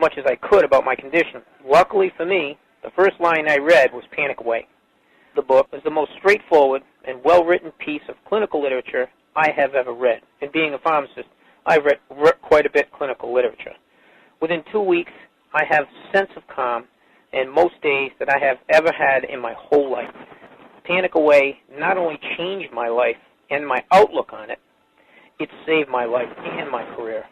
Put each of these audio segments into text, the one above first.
much as I could about my condition. Luckily for me, the first line I read was Panic Away. The book is the most straightforward and well-written piece of clinical literature I have ever read. And being a pharmacist, I've read quite a bit of clinical literature. Within 2 weeks, I have a sense of calm in most days that I have ever had in my whole life. Panic Away not only changed my life and my outlook on it, it saved my life and my career.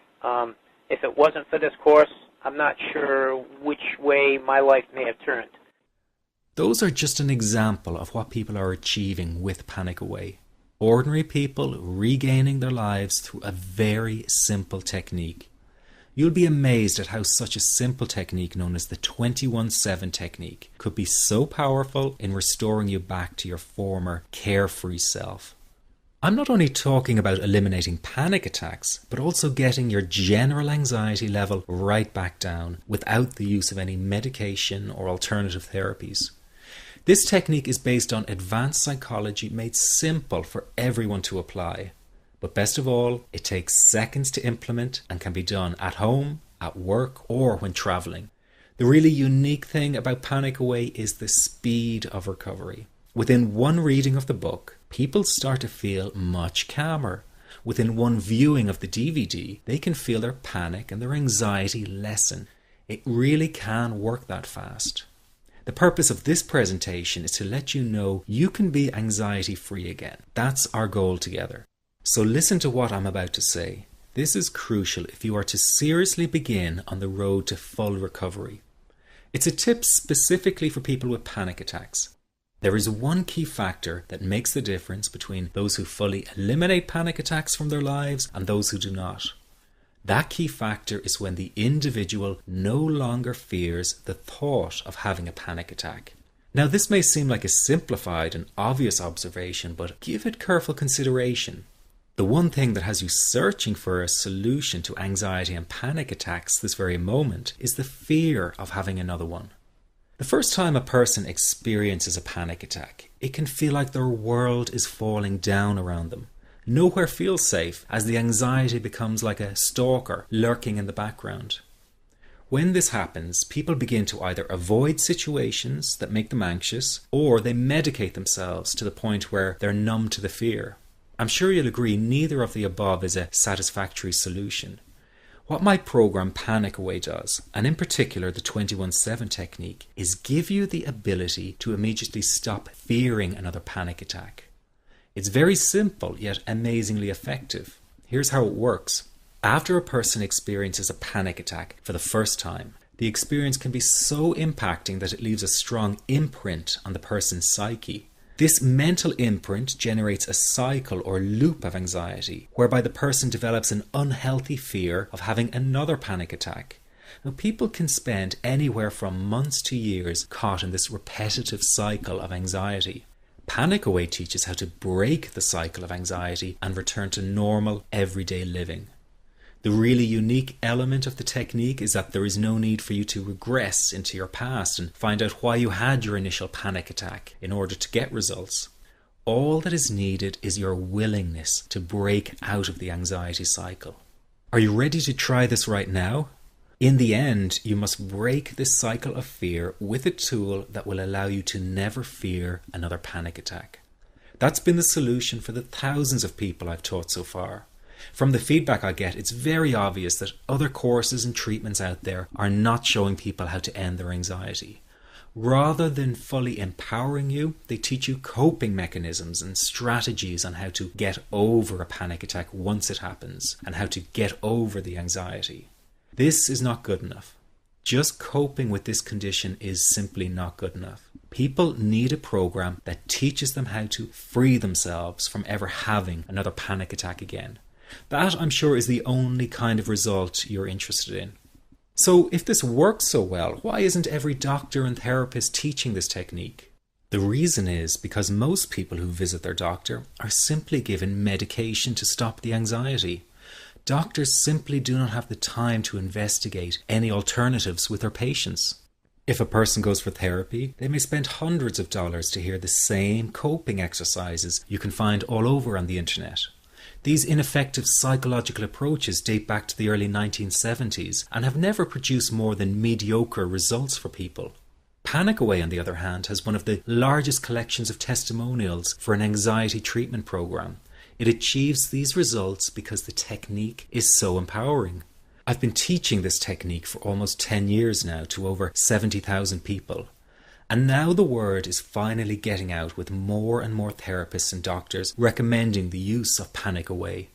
If it wasn't for this course, I'm not sure which way my life may have turned. Those are just an example of what people are achieving with Panic Away. Ordinary people regaining their lives through a very simple technique. You'll be amazed at how such a simple technique known as the 21-7 technique could be so powerful in restoring you back to your former carefree self. I'm not only talking about eliminating panic attacks, but also getting your general anxiety level right back down without the use of any medication or alternative therapies. This technique is based on advanced psychology made simple for everyone to apply. But best of all, it takes seconds to implement and can be done at home, at work, or when traveling. The really unique thing about Panic Away is the speed of recovery. Within one reading of the book, people start to feel much calmer. Within one viewing of the DVD, they can feel their panic and their anxiety lessen. It really can work that fast. The purpose of this presentation is to let you know you can be anxiety-free again. That's our goal together. So listen to what I'm about to say. This is crucial if you are to seriously begin on the road to full recovery. It's a tip specifically for people with panic attacks. There is one key factor that makes the difference between those who fully eliminate panic attacks from their lives and those who do not. That key factor is when the individual no longer fears the thought of having a panic attack. Now, this may seem like a simplified and obvious observation, but give it careful consideration. The one thing that has you searching for a solution to anxiety and panic attacks this very moment is the fear of having another one. The first time a person experiences a panic attack, it can feel like their world is falling down around them. Nowhere feels safe as the anxiety becomes like a stalker lurking in the background. When this happens, people begin to either avoid situations that make them anxious, or they medicate themselves to the point where they're numb to the fear. I'm sure you'll agree neither of the above is a satisfactory solution. What my program Panic Away does, and in particular the 21-7 technique, is give you the ability to immediately stop fearing another panic attack. It's very simple yet amazingly effective. Here's how it works. After a person experiences a panic attack for the first time, the experience can be so impacting that it leaves a strong imprint on the person's psyche. This mental imprint generates a cycle or loop of anxiety, whereby the person develops an unhealthy fear of having another panic attack. Now, people can spend anywhere from months to years caught in this repetitive cycle of anxiety. Panic Away teaches how to break the cycle of anxiety and return to normal, everyday living. The really unique element of the technique is that there is no need for you to regress into your past and find out why you had your initial panic attack in order to get results. All that is needed is your willingness to break out of the anxiety cycle. Are you ready to try this right now? In the end, you must break this cycle of fear with a tool that will allow you to never fear another panic attack. That's been the solution for the thousands of people I've taught so far. From the feedback I get, it's very obvious that other courses and treatments out there are not showing people how to end their anxiety. Rather than fully empowering you, they teach you coping mechanisms and strategies on how to get over a panic attack once it happens, and how to get over the anxiety. This is not good enough. Just coping with this condition is simply not good enough. People need a program that teaches them how to free themselves from ever having another panic attack again. That, I'm sure, is the only kind of result you're interested in. So if this works so well, why isn't every doctor and therapist teaching this technique? The reason is because most people who visit their doctor are simply given medication to stop the anxiety. Doctors simply do not have the time to investigate any alternatives with their patients. If a person goes for therapy, they may spend hundreds of dollars to hear the same coping exercises you can find all over on the internet. These ineffective psychological approaches date back to the early 1970s and have never produced more than mediocre results for people. Panic Away, on the other hand, has one of the largest collections of testimonials for an anxiety treatment program. It achieves these results because the technique is so empowering. I've been teaching this technique for almost 10 years now to over 70,000 people. And now the word is finally getting out, with more and more therapists and doctors recommending the use of Panic Away.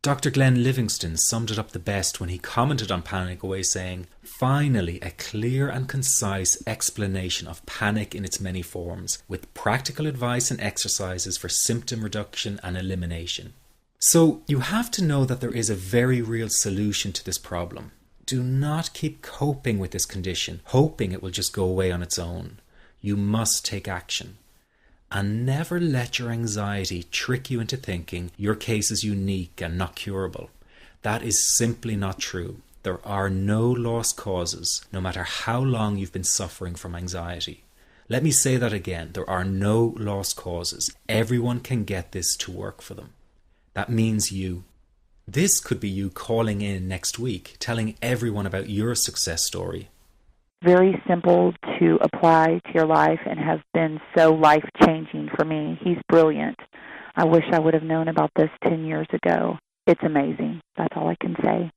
Dr. Glenn Livingston summed it up the best when he commented on Panic Away, saying, "Finally, a clear and concise explanation of panic in its many forms, with practical advice and exercises for symptom reduction and elimination." So you have to know that there is a very real solution to this problem. Do not keep coping with this condition, hoping it will just go away on its own. You must take action. And never let your anxiety trick you into thinking your case is unique and not curable. That is simply not true. There are no lost causes, no matter how long you've been suffering from anxiety. Let me say that again. There are no lost causes. Everyone can get this to work for them. That means you. This could be you calling in next week, telling everyone about your success story. Very simple to apply to your life and has been so life-changing for me. He's brilliant. I wish I would have known about this 10 years ago. It's amazing. That's all I can say.